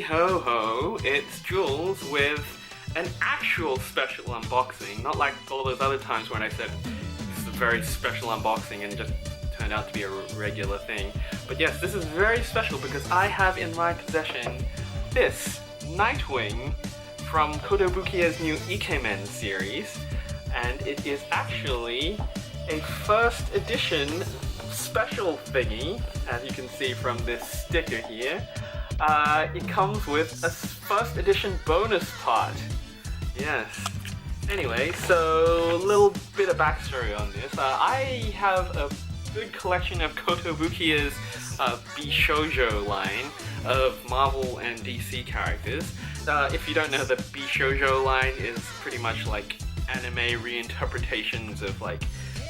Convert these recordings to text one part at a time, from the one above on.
ho ho, it's Jules with an actual special unboxing, not like all those other times when I said this is a very special unboxing and it just turned out to be a regular thing. But yes, this is very special because I have in my possession this Nightwing from Kotobukiya's new Ikemen series, and it is actually a first edition special thingy, as you can see from this sticker here. It comes with a first edition bonus part. Yes. Anyway, so a little bit of backstory on this. I have a good collection of Kotobukiya's Bishoujo line of Marvel and DC characters. If you don't know, the Bishoujo line is pretty much like anime reinterpretations of like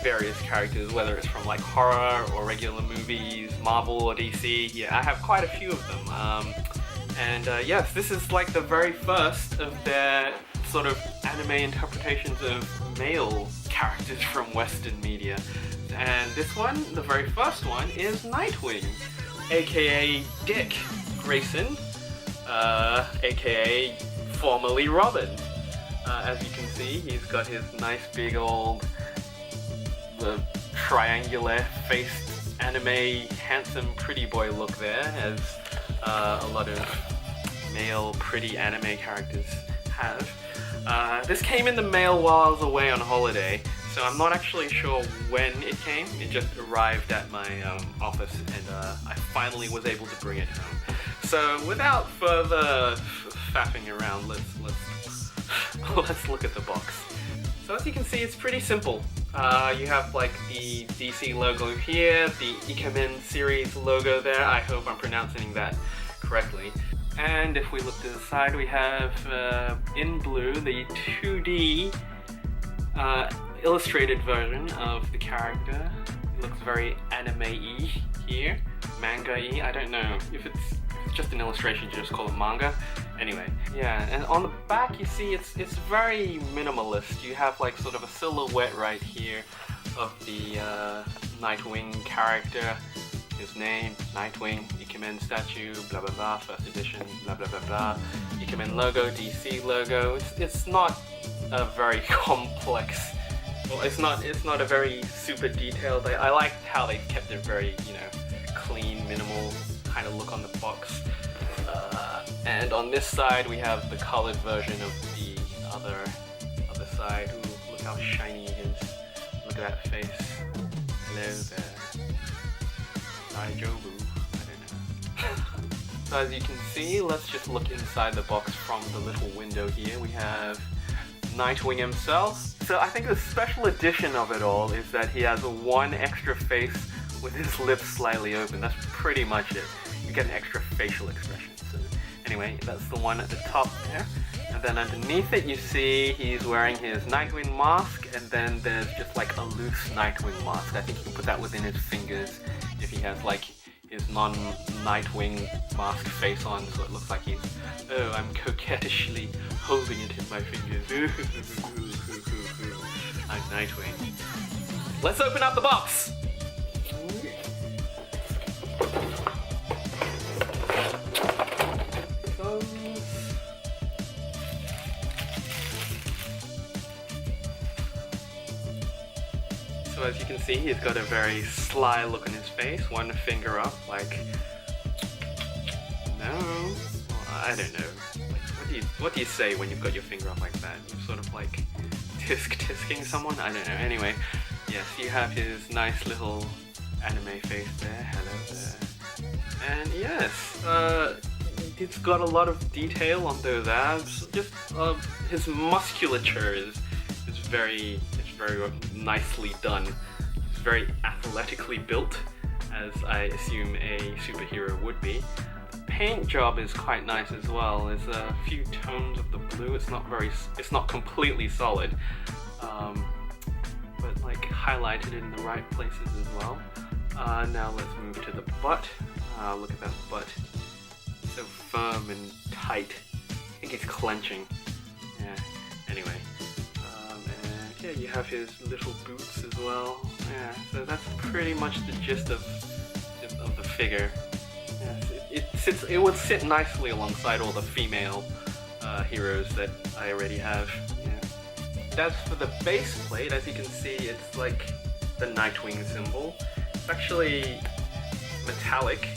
various characters, whether it's from like horror or regular movies, Marvel or DC. Yeah, I have quite a few of them. Yes, this is like the very first of their sort of anime interpretations of male characters from Western media. And this one, the very first one, is Nightwing, aka Dick Grayson, aka formerly Robin. As you can see, he's got his nice big old triangular faced anime handsome pretty boy look there, as a lot of male pretty anime characters have. This came in the mail while I was away on holiday, so I'm not actually sure when it came. It just arrived at my office, and I finally was able to bring it home. So without further faffing around, let's look at the box. So as you can see, it's pretty simple. You have like the DC logo here, the Ikemen series logo there. I hope I'm pronouncing that correctly. And if we look to the side, we have in blue the 2D illustrated version of the character. It looks very anime-y here, manga-y. I don't know if it's just an illustration, you just call it manga. Anyway, yeah, and on the back you see it's very minimalist. You have like sort of a silhouette right here of the Nightwing character, his name, Nightwing, Ikemen statue, blah blah blah, first edition, blah blah blah blah, Ikemen logo, DC logo. It's not a very complex, well, it's not a very super detailed. I liked how they kept it very, clean, minimal kind of look on the box. And on this side we have the colored version of the other side. Ooh, look how shiny it is. Look at that face. Hello there. Daijobu. I don't know. So as you can see, let's just look inside the box from the little window here. We have Nightwing himself. So I think the special edition of it all is that he has one extra face with his lips slightly open. That's pretty much it. You get an extra facial expression. So anyway, that's the one at the top there. And then underneath it you see he's wearing his Nightwing mask, and then there's just like a loose Nightwing mask. I think you can put that within his fingers if he has like his non-Nightwing mask face on, so it looks like he's, oh, I'm coquettishly holding it in my fingers. I'm Nightwing. Let's open up the box! So as you can see, he's got a very sly look on his face, one finger up, like, no, well, I don't know. What do you say when you've got your finger up like that? You're sort of like tisking someone? I don't know. Anyway, yes, you have his nice little anime face there. Hello there. And yes, it's got a lot of detail on those abs. Just his musculature is very nicely done. It's very athletically built, as I assume a superhero would be. The paint job is quite nice as well. There's a few tones of the blue. It's not completely solid, but like highlighted in the right places as well. Now let's move to the butt. Look at that butt. It's so firm and tight. I think it's clenching. Yeah. Anyway. Yeah, you have his little boots as well. Yeah, so that's pretty much the gist of the figure. Yeah, it would sit nicely alongside all the female heroes that I already have. Yeah. As for the base plate, as you can see, it's like the Nightwing symbol. It's actually metallic.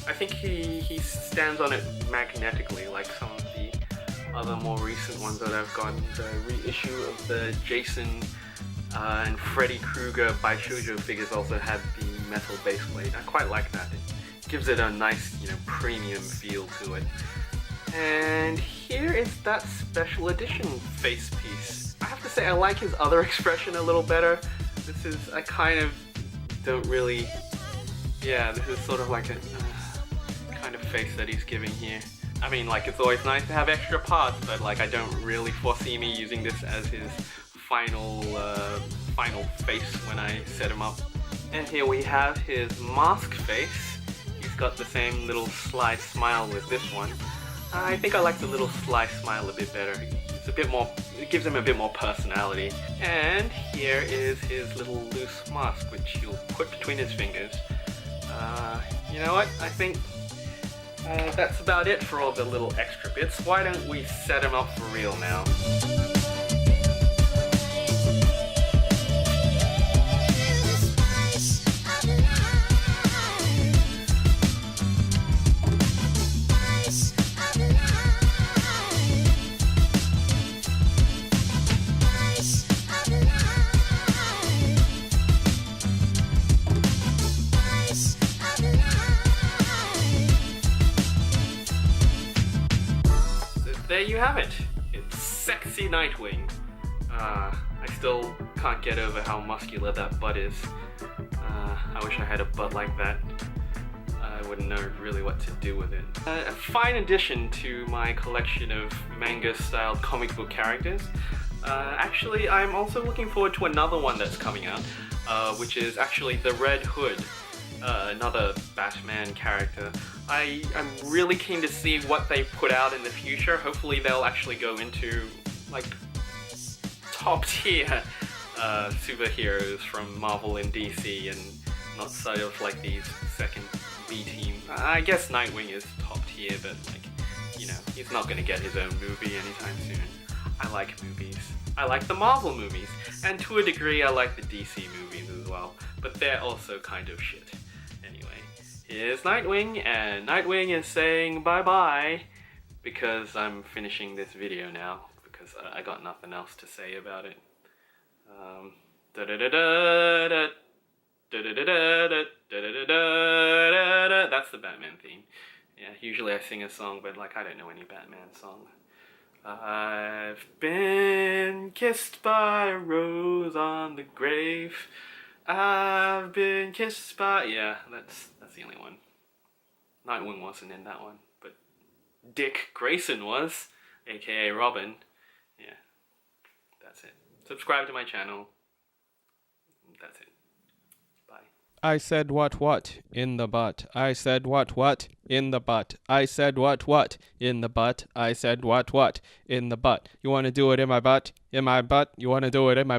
I think he stands on it magnetically, like some of the other more recent ones that I've gotten. The reissue of the Jason and Freddy Krueger Baishoujo figures also had the metal base plate. I quite like that. It gives it a nice, premium feel to it. And here is that special edition face piece. I have to say I like his other expression a little better. I kind of don't really, this is sort of like a kind of face that he's giving here. I mean, like, it's always nice to have extra parts, but like I don't really foresee me using this as his final face when I set him up. And here we have his mask face. He's got the same little sly smile with this one. I think I like the little sly smile a bit better. It's a bit more, it gives him a bit more personality. And here is his little loose mask, which he'll put between his fingers. You know what? I think that's about it for all the little extra bits. Why don't we set him up for real now? There you have it. It's sexy Nightwing. I still can't get over how muscular that butt is. I wish I had a butt like that. I wouldn't know really what to do with it. A fine addition to my collection of manga-styled comic book characters. Actually, I'm also looking forward to another one that's coming out, which is actually the Red Hood. Another Batman character. I'm really keen to see what they put out in the future. Hopefully they'll actually go into like top tier superheroes from Marvel and DC and not sort of like these second B team. I guess Nightwing is top tier, but like, he's not gonna get his own movie anytime soon. I like movies. I like the Marvel movies, and to a degree I like the DC movies as well, but they're also kind of shit. Here's Nightwing, and Nightwing is saying bye-bye because I'm finishing this video now because I got nothing else to say about it. That's the Batman theme. Yeah, usually I sing a song, but like I don't know any Batman song. I've been kissed by a rose on the grave. I've been kissed by... Yeah, that's the only one. Nightwing wasn't in that one, but Dick Grayson was, aka Robin. Yeah, that's it. Subscribe to my channel. That's it. Bye. I said what in the butt. I said what in the butt. I said what in the butt. I said what in the butt. You want to do it in my butt? In my butt? You want to do it in my butt?